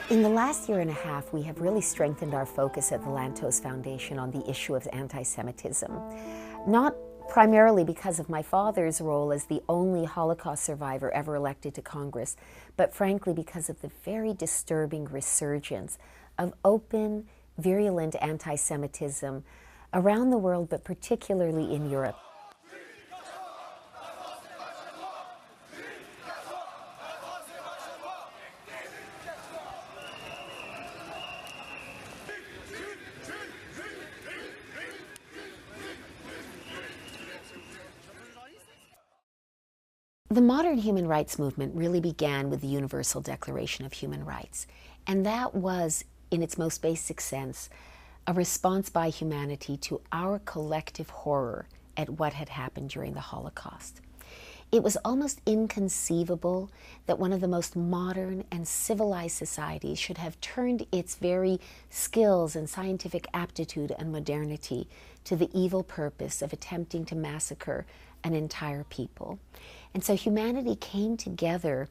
In the last year and a half, we have really strengthened our focus at the Lantos Foundation on the issue of anti-Semitism. Not primarily because of my father's role as the only Holocaust survivor ever elected to Congress, but frankly because of the very disturbing resurgence of open, virulent anti-Semitism around the world, but particularly in Europe. The modern human rights movement really began with the Universal Declaration of Human Rights, and that was, in its most basic sense, a response by humanity to our collective horror at what had happened during the Holocaust. It was almost inconceivable that one of the most modern and civilized societies should have turned its very skills and scientific aptitude and modernity to the evil purpose of attempting to massacre an entire people. And so humanity came together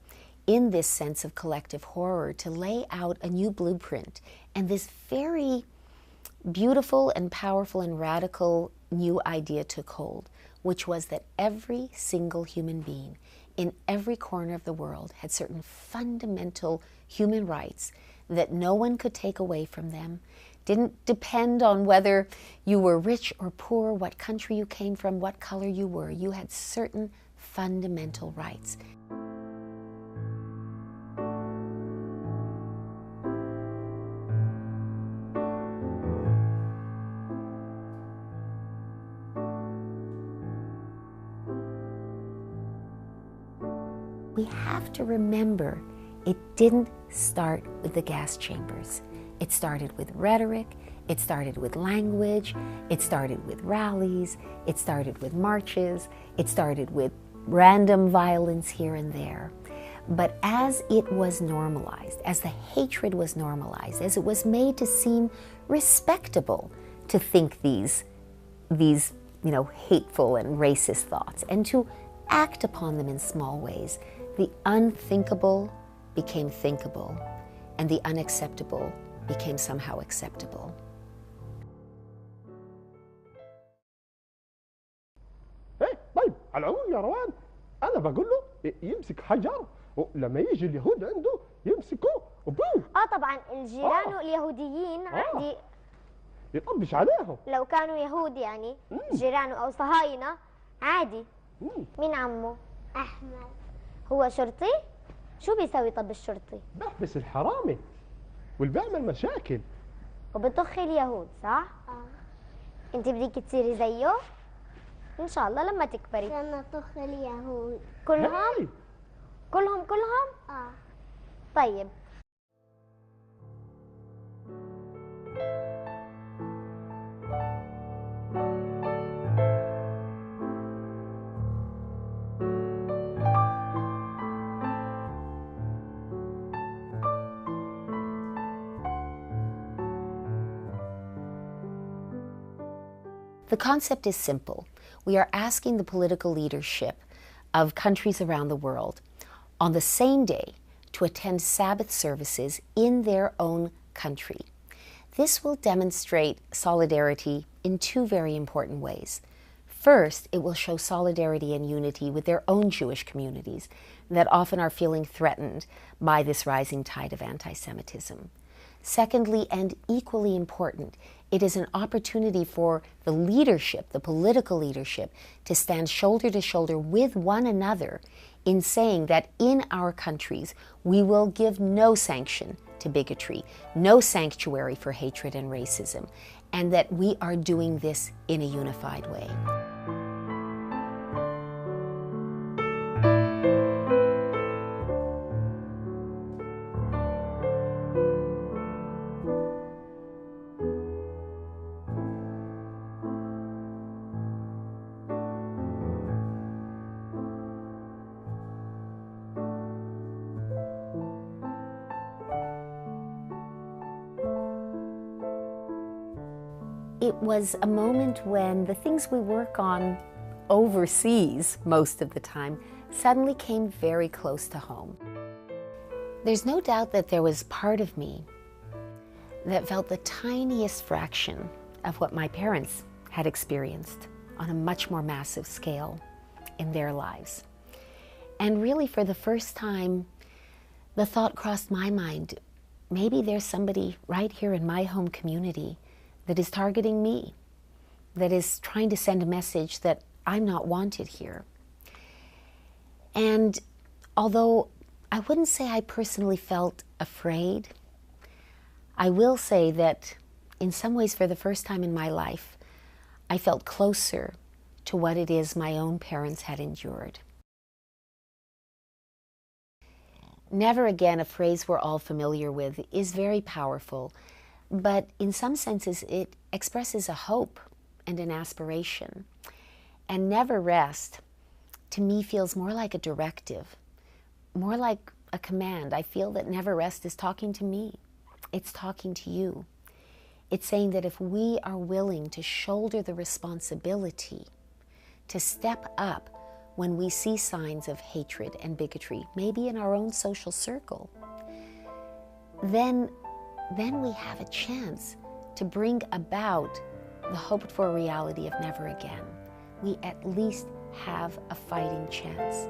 in this sense of collective horror to lay out a new blueprint. And this very beautiful and powerful and radical new idea took hold, which was that every single human being in every corner of the world had certain fundamental human rights that no one could take away from them. Didn't depend on whether you were rich or poor, what country you came from, what color you were. You had certain fundamental rights. We have to remember it didn't start with the gas chambers. It started with rhetoric, it started with language, it started with rallies, it started with marches, it started with random violence here and there. But as it was normalized, as the hatred was normalized, as it was made to seem respectable to think these hateful and racist thoughts and to act upon them in small ways, the unthinkable became thinkable and the unacceptable became somehow acceptable. طيب على العموم يا روان انا بقول له يمسك حجر ولما يجي اليهود عنده يمسكوه وبوم. طبعا الجيران اليهوديين عادي يطبش عليهم لو كانوا يهود، يعني جيرانه او صهاينه عادي. مين عمه؟ احمد. هو شرطي؟ شو بيسوي طب الشرطي؟ بحبس الحرامي واللي بيعمل مشاكل وبطخ اليهود، صح؟ انت بدك تصيري زيه؟ ان شاء الله لما تكبري. لما طخ اليهود كلهم؟ كلهم؟ طيب. The concept is simple. We are asking the political leadership of countries around the world on the same day to attend Sabbath services in their own country. This will demonstrate solidarity in two very important ways. First, it will show solidarity and unity with their own Jewish communities that often are feeling threatened by this rising tide of anti-Semitism. Secondly, and equally important, it is an opportunity for the leadership, the political leadership, to stand shoulder to shoulder with one another in saying that in our countries we will give no sanction to bigotry, no sanctuary for hatred and racism, and that we are doing this in a unified way. it was a moment when the things we work on overseas most of the time suddenly came very close to home. There's no doubt that there was part of me that felt the tiniest fraction of what my parents had experienced on a much more massive scale in their lives. And really, for the first time, the thought crossed my mind, maybe there's somebody right here in my home community that is targeting me, that is trying to send a message that I'm not wanted here. And although I wouldn't say I personally felt afraid, I will say that in some ways, for the first time in my life, I felt closer to what it is my own parents had endured. Never again, a phrase we're all familiar with, is very powerful, but in some senses it expresses a hope and an aspiration. And never rest, to me, feels more like a directive, more like a command. I feel that never rest is talking to me. It's talking to you. It's saying that if we are willing to shoulder the responsibility to step up when we see signs of hatred and bigotry, maybe in our own social circle, then we have a chance to bring about the hoped-for reality of never again. We at least have a fighting chance.